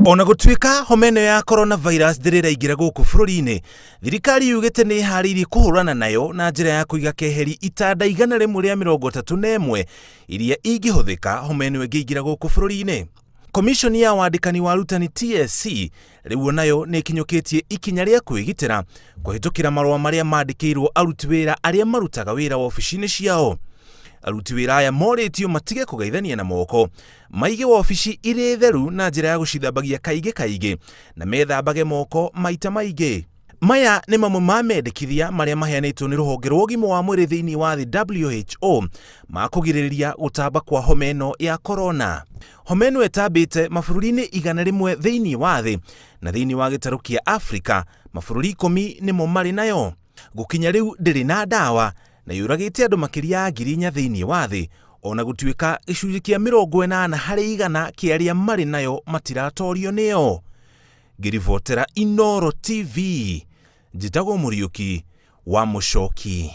Ona gũtuĩka homeno ya coronavirus ndĩrĩraingĩra gũkũ bũrũri-inĩ, thirikari yugĩte nĩ ĩharĩirie kũhũrana nayo na njĩra ya kũiga keheri itanda 131 iria ingĩhũthĩka homeno ĩngĩingĩra gũkũ bũrũri-inĩ. Komishoni ya wandĩkani wa arutani TSC rĩu nayo nĩ ĩkinyũkĩtie ikinya rĩa kwĩgitĩra kũhĩtũkĩra marũa marĩa mandĩkĩirwo aruti wĩra arĩa marutaga wĩra wabici-inĩ ciao. Aruti wĩra aya morĩtio matige kũgeithania na moko, maige wabici irĩ theru na njĩra ya gũcithambagia kaingĩ na methambage moko maita maingĩ. Maya nĩ mamwe ma mendekithia marĩa maheanĩtwo nĩ rũhonge rwa ũgima wa mwĩrĩ thĩinĩ wa thĩ WHO ma kũgirĩrĩria gũtamba kwa homa ĩno ya corona. Homa ĩno ĩtambĩte mabũrũri-inĩ 100 thĩinĩ wa thĩ, na thĩinĩ wa gĩtarũ kĩa Afrika mabũrũri 10 nĩmo marĩ nayo. Gũkinya rĩu ndĩrĩ na ndawa na yũragĩte andũ makĩria ya 4,000 thĩinĩ wa thĩ, ona gũtuĩka gĩcunjĩ kĩa 80 harĩ igana kĩa arĩa marĩ nayo matiratorio nĩyo. Ngĩribotera Inooro TV, njĩtagwo Mũriũki wa Mũchoki.